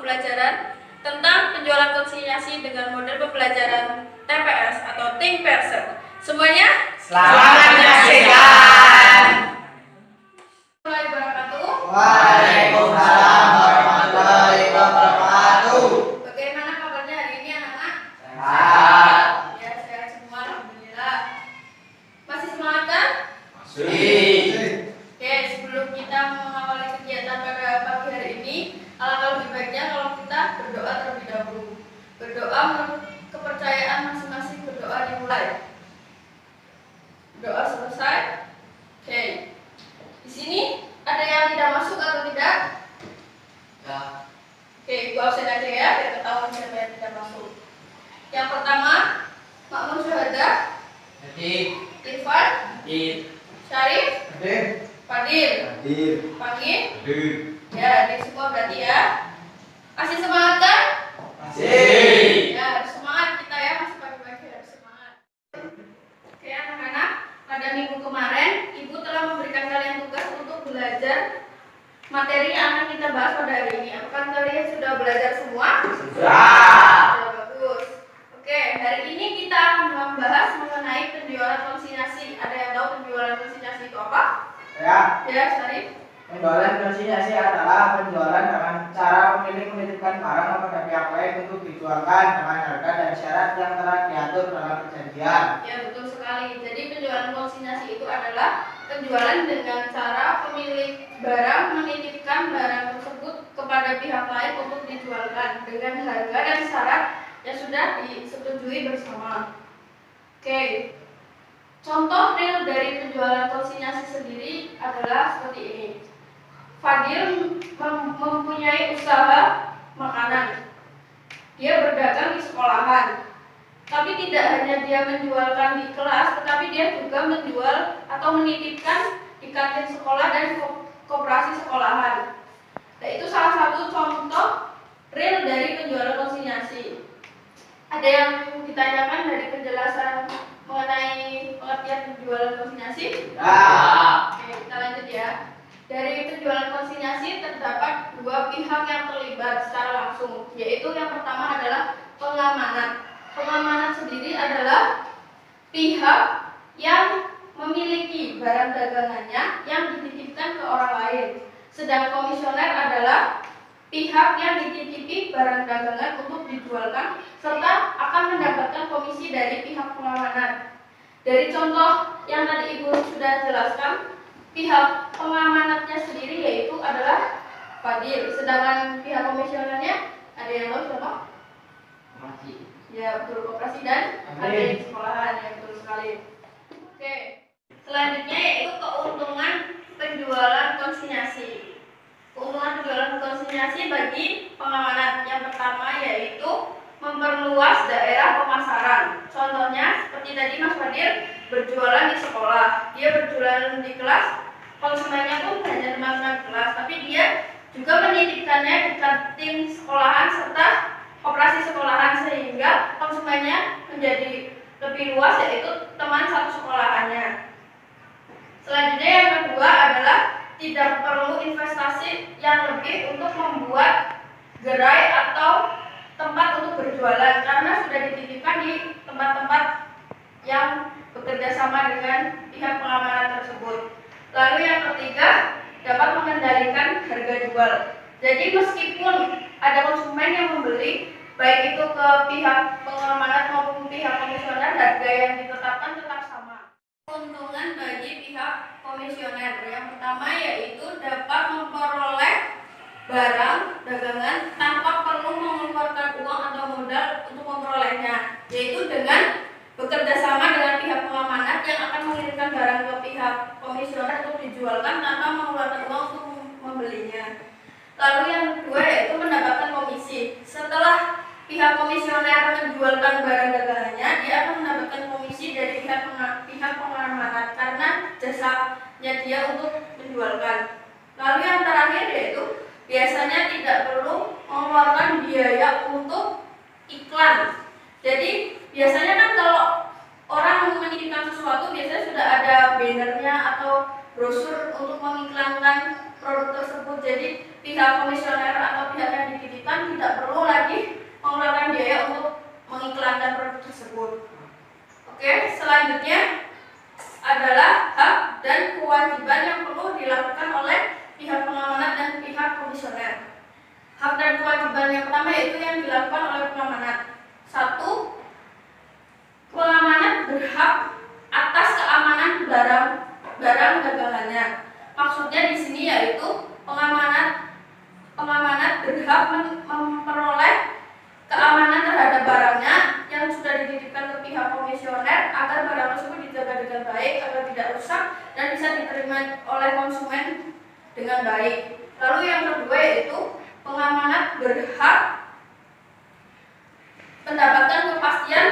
pembelajaran tentang penjualan konsinyasi dengan model pembelajaran TPS atau Think Person. Semuanya selamat menyaksikan. Waalaikumsalam warahmatullahi wabarakatuh. Bagaimana kabarnya hari ini anak-anak? Sehat. Ya, sehat semua, alhamdulillah. Masih semangat kan? Masih. Oke, sebelum kita mengawali kegiatan pada pagi hari ini, alangkah lebih baiknya kalau kita berdoa terlebih dahulu. Berdoa menurut kepercayaan masing-masing, berdoa dimulai. Doa selesai. Oke. Di sini ada yang tidak masuk atau tidak? Ya. Oke, ibu absen aja ya, biar ketahuan siapa yang tidak masuk. Yang pertama, Makmun Syuhada, Irfan, Syarif, Fadil, Pagi, ya, di semua berarti ya. Masih semangat kan? Masih. Ya, harus semangat kita ya, masih pagi-pagi harus semangat. Oke anak-anak, pada minggu kemarin Ibu telah memberikan kalian tugas untuk belajar materi yang akan kita bahas pada hari ini. Apakah kalian sudah belajar semua? Sudah. Sudah, bagus. Oke, hari ini kita akan membahas mengenai penjualan konsinyasi. Ada yang tahu penjualan konsinyasi itu apa? Ya, Ya, Syarif. penjualan konsinyasi adalah penjualan dengan cara pemilik menitipkan barang kepada pihak lain untuk dijualkan dengan harga dan syarat yang telah diatur dalam perjanjian. Ya, betul sekali. Jadi penjualan konsinyasi itu adalah penjualan dengan cara pemilik barang menitipkan barang tersebut kepada pihak lain untuk dijualkan dengan harga dan syarat yang sudah disetujui bersama. Oke. Contoh real dari penjualan konsinyasi sendiri adalah seperti ini. Fadil mempunyai usaha makanan. Dia berdagang di sekolahan. Tapi tidak hanya dia menjualkan di kelas, tetapi dia juga menjual atau menitipkan di kantin sekolah dan koperasi sekolahan. Nah, itu salah satu contoh real dari penjualan konsinyasi. Ada yang ditanyakan dari penjelasan mengenai pengertian penjualan konsinyasi? Ya. Oke, kita lanjut ya. Dari penjualan konsinyasi terdapat dua pihak yang terlibat secara langsung, yaitu yang pertama adalah pengamanat. Pengamanat sendiri adalah pihak yang memiliki barang dagangannya yang dititipkan ke orang lain. Sedang komisioner adalah pihak yang dititipi barang dagangan untuk dijualkan serta akan mendapatkan komisi dari pihak pengamanat. Dari contoh yang tadi Ibu sudah jelaskan, pihak pengamanatnya sendiri yaitu adalah Fadil, sedangkan pihak komisionernya ada yang tahu siapa? Ya, betul, koperasi dan adik sekolahan, ya betul sekali. Oke, selanjutnya yaitu keuntungan penjualan konsinyasi. Keuntungan penjualan konsinyasi bagi pengamanat yang pertama yaitu memperluas daerah pemasaran. Contohnya seperti tadi Mas Fadil berjualan di sekolah, dia berjualan di kelas, konsumennya pun hanya teman-teman kelas, tapi dia juga menitipkannya di kantin sekolahan serta koperasi sekolahan sehingga konsumennya menjadi lebih luas yaitu teman satu sekolahannya. Selanjutnya yang kedua adalah tidak perlu investasi yang lebih untuk membuat gerai atau tempat untuk berjualan karena sudah dititipkan di tempat-tempat yang bekerja sama dengan pihak pengamanan tersebut. Lalu yang ketiga, dapat mengendalikan harga jual. Jadi meskipun ada konsumen yang membeli, baik itu ke pihak pengamanan maupun pihak komisioner, harga yang ditetapkan tetap sama. Keuntungan bagi pihak komisioner yang pertama yaitu dapat memperoleh barang dagangan tanpa perlu mengeluarkan uang atau modal untuk memperolehnya, yaitu dengan bekerja sama dengan pihak pengamanat yang akan mengirimkan barang ke pihak komisioner untuk dijualkan tanpa mengeluarkan uang untuk membelinya. Lalu yang kedua yaitu mendapatkan komisi. Setelah pihak komisioner menjualkan barang dagangannya, dia akan mendapatkan komisi dari pihak pengamanat karena jasanya dia untuk menjualkan. Lalu yang terakhir yaitu biasanya tidak perlu mengeluarkan biaya untuk iklan. Jadi biasanya kan kalau orang menitipkan sesuatu biasanya sudah ada bannernya atau brosur untuk mengiklankan produk tersebut. Jadi pihak komisioner atau pihak yang dititipkan tidak perlu lagi mengeluarkan biaya untuk mengiklankan produk tersebut. Oke, selanjutnya adalah hak dan kewajiban yang perlu dilakukan oleh pihak pengamanat dan pihak komisioner. Hak dan kewajiban yang pertama yaitu yang dilakukan oleh pengamanat. 1. Pengamanat berhak atas keamanan barang dagangannya. Maksudnya di sini yaitu pengamanat berhak memperoleh keamanan terhadap barangnya yang sudah dititipkan ke pihak komisioner agar barang tersebut dijaga dengan baik agar tidak rusak dan bisa diterima oleh konsumen dengan baik. Lalu yang kedua yaitu pengamanat berhak mendapatkan kepastian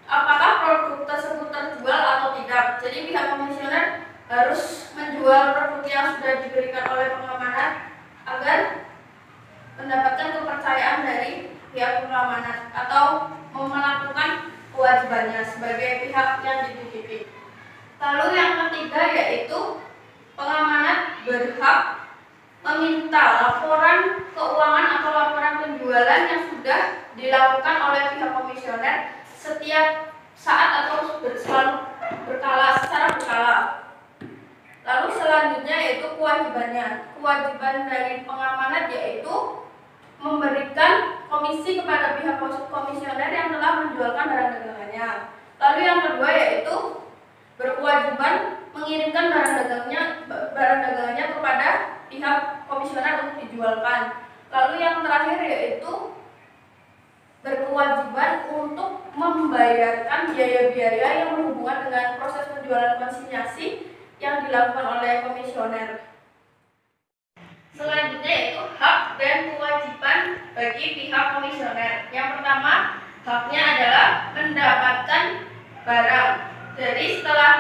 apakah produk tersebut terjual atau tidak. Jadi pihak komisioner harus menjual produk yang sudah diberikan oleh pengamanat agar mendapatkan kepercayaan dari pihak pengamanat atau melakukan kewajibannya sebagai pihak yang dititipi. Lalu yang ketiga yaitu pengamanat berhak meminta laporan keuangan atau laporan penjualan yang sudah dilakukan oleh pihak komisioner setiap saat atau secara berkala. Lalu selanjutnya yaitu kewajibannya. Kewajiban dari pengamanat yaitu memberikan komisi kepada pihak komisioner yang telah menjualkan barang dagangannya. Lalu yang kedua yaitu berkewajiban mengirimkan barang dagangannya kepada pihak komisioner untuk dijualkan. Lalu yang terakhir yaitu berkewajiban untuk membayarkan biaya-biaya yang berhubungan dengan proses penjualan konsinyasi yang dilakukan oleh komisioner. Selanjutnya yaitu hak dan kewajiban bagi pihak komisioner. Yang pertama, haknya adalah mendapatkan barang. Jadi setelah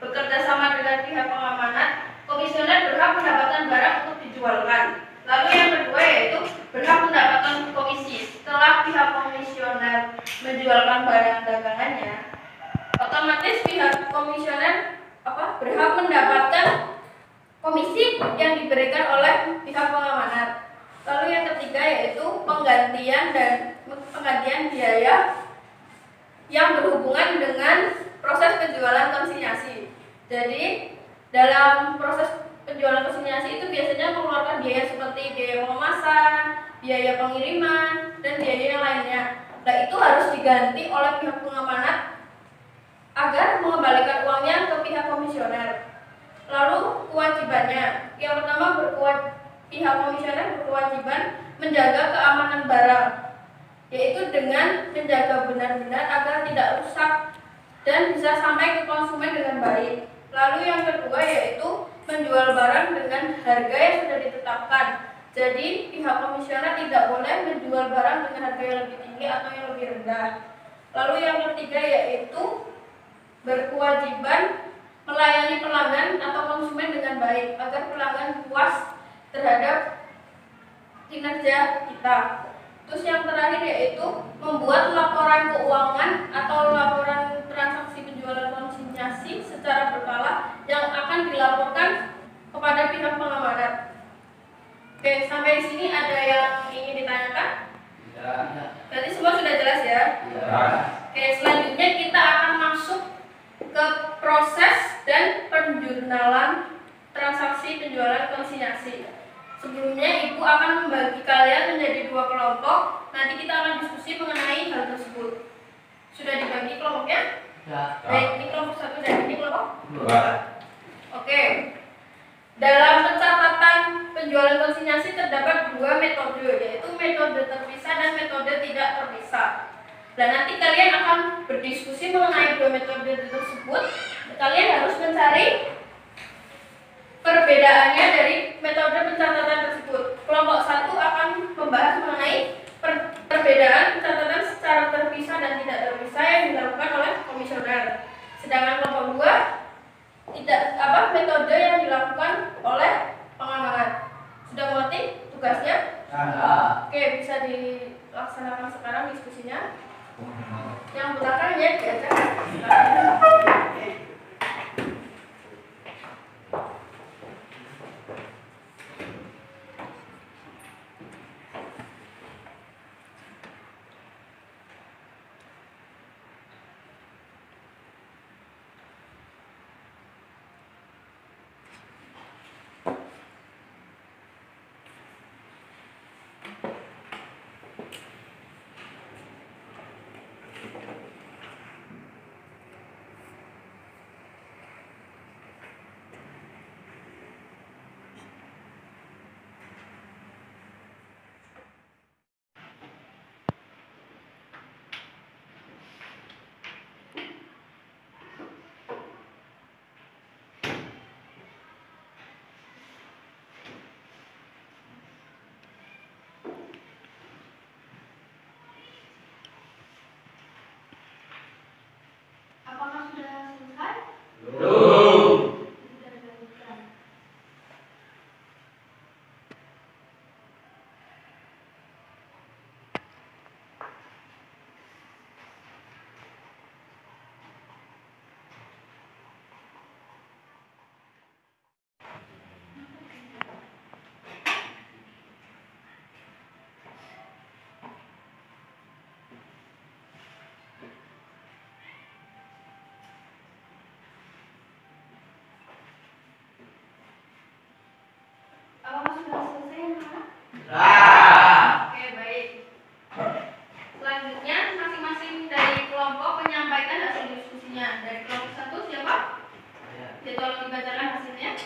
bekerja sama dengan pihak pengamanat, komisioner berhak mendapatkan barang untuk dijualkan. Lalu yang kedua yaitu berhak mendapatkan komisi. Setelah pihak komisioner menjualkan barang dagangannya, otomatis pihak komisioner berhak mendapatkan komisi yang diberikan oleh pihak pengamanat. Lalu yang ketiga yaitu penggantian biaya yang berhubungan dengan proses penjualan konsinyasi. Jadi dalam proses penjualan konsinyasi itu biasanya mengeluarkan biaya seperti biaya pengemasan, biaya pengiriman, dan biaya yang lainnya. Nah itu harus diganti oleh pihak pengamanat agar mengembalikan uangnya ke pihak komisioner. Lalu kewajibannya, yang pertama pihak komisioner berkewajiban menjaga keamanan barang, yaitu dengan menjaga benar-benar agar tidak rusak dan bisa sampai ke konsumen dengan baik. Lalu yang kedua yaitu menjual barang dengan harga yang sudah ditetapkan. Jadi pihak komisioner tidak boleh menjual barang dengan harga yang lebih tinggi atau yang lebih rendah. Lalu yang ketiga yaitu berkewajiban melayani pelanggan atau konsumen dengan baik agar pelanggan puas terhadap kinerja kita. Terus yang terakhir yaitu membuat laporan keuangan atau laporan transaksi penjualan konsinyasi secara berkala yang akan dilaporkan kepada pihak pengamanat. Oke, sampai di sini ada yang ingin ditanyakan? Ya. Berarti semua sudah jelas ya? Ya. Oke, selanjutnya kita akan masuk ke proses dan penjurnalan transaksi penjualan konsinyasi. Sebelumnya Ibu akan membagi kalian menjadi 2 kelompok. Nanti kita akan diskusi mengenai hal tersebut. Sudah dibagi kelompoknya? Ya. Baik, ini kelompok 1 dan ini kelompok 2. 2. Oke. Dalam pencatatan penjualan konsinyasi terdapat 2 metode, yaitu metode terpisah dan metode tidak terpisah. Dan nanti kalian akan berdiskusi mengenai 2 metode tersebut. Kalian harus mencari perbedaannya dari metode pencatatan tersebut. Kelompok 1 akan membahas mengenai perbedaan pencatatan secara terpisah dan tidak terpisah yang dilakukan oleh komisioner. Sedangkan kelompok 2 metode yang dilakukan oleh pengamanat. Sudah mengerti tugasnya? Oke, bisa dilaksanakan sekarang diskusinya. Yang belakang ya diajak. Oke, baik. Selanjutnya masing-masing dari kelompok menyampaikan hasil diskusinya. Dari kelompok 1 siapa? Ya, tolong dibacakan hasilnya.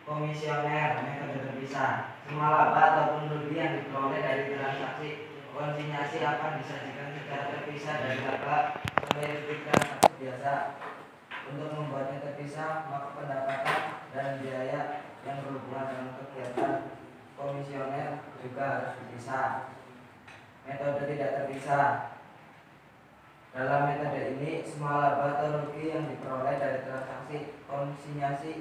Komisioner metode terpisah. Semua laba ataupun rugi yang diperoleh dari transaksi konsinyasi akan disajikan secara terpisah dari laba sampai rugi transaksi biasa. Untuk membuatnya terpisah, maka pendapatan dan biaya yang berhubungan dengan kegiatan komisioner juga harus dipisah. Metode tidak terpisah. Dalam metode ini, semua laba atau rugi yang diperoleh dari transaksi konsinyasi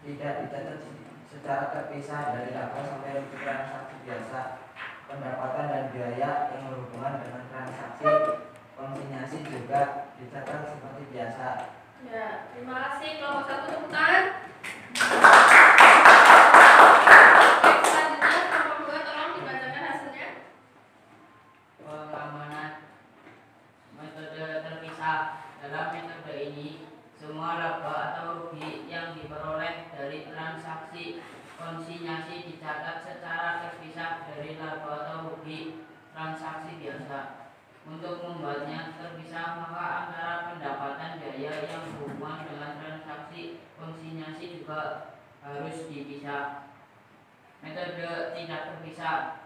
tidak dicatat secara terpisah dari laba sampai rugi transaksi biasa. Pendapatan dan biaya yang berhubungan dengan transaksi konsinyasi juga dicatat seperti biasa. Ya, terima kasih kelompok 1 tepuk tangan. Oke, selanjutnya kelompok 2 tolong dibacakan hasilnya. Pengamanan metode terpisah. Dalam metode ini, semua laba atau rugi yang diperoleh dari transaksi konsinyasi dicatat secara terpisah dari laba atau rugi transaksi biasa. Untuk membuatnya terpisah, maka antara pendapatan biaya yang berhubungan dengan transaksi konsinyasi juga harus dipisah. Metode tidak terpisah.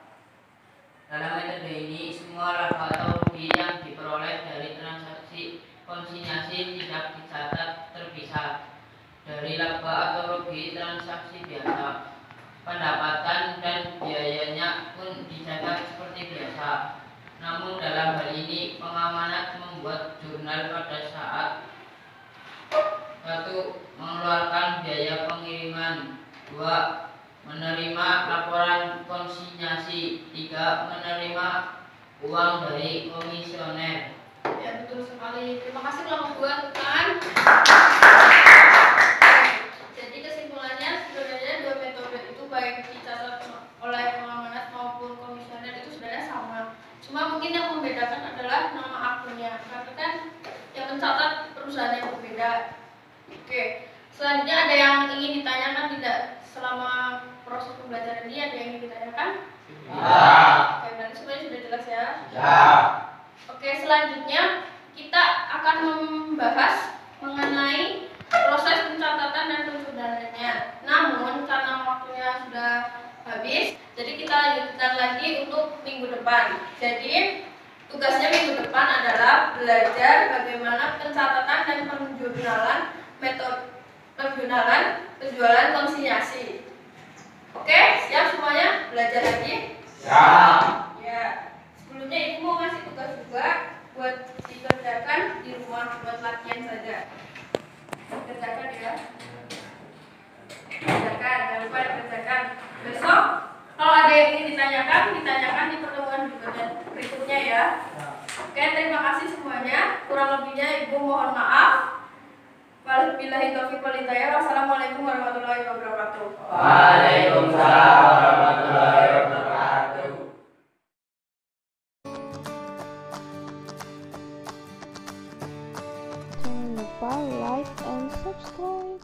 Dalam metode ini, semua laba atau rugi yang diperoleh dari transaksi konsinyasi tidak dicatat terpisah dari laba atau rugi transaksi biasa. Pendapatan dan biayanya pun dicatat seperti biasa. Namun dalam hal ini, pengamanan membuat jurnal pada saat 1. Mengeluarkan biaya pengiriman. 2. Menerima laporan konsinyasi. 3. Menerima uang dari komisioner. Ya, betul sekali. Terima kasih kelompok 2 tepuk tangan. Jadi kesimpulannya sebenarnya dua metode itu baik dicatat oleh pengamanat maupun komisioner itu sebenarnya sama. Cuma mungkin yang membedakan adalah nama akunnya, karena kan yang mencatat perusahaan yang berbeda. Oke, selanjutnya ada yang ingin ditanyakan tidak selama proses pembelajaran ini? Ada yang ingin ditanyakan? Ya. Oke, berarti semuanya sudah jelas ya? Ya. Oke, selanjutnya kita akan membahas mengenai proses pencatatan dan penjurnalannya. Namun karena waktunya sudah habis, jadi kita lanjutkan lagi untuk minggu depan. Jadi tugasnya minggu depan adalah belajar bagaimana pencatatan dan penjurnalan metode penjualan konsinyasi. Oke, siap semuanya? Belajar lagi? Siap. Ya. Sebelumnya ibu mau ngasih tugas juga buat dikerjakan di rumah, buat latihan saja. Kerjakan ya. Kerjakan, jangan lupa dikerjakan. Besok kalau ada yang ingin ditanyakan di pertemuan berikutnya ya. Oke, terima kasih semuanya. Kurang lebihnya ibu mohon maaf. Wabillahi taufiq wal hidayah. Wassalamualaikum warahmatullahi wabarakatuh. Waalaikumsalam warahmatullahi wabarakatuh. Jangan lupa like and subscribe.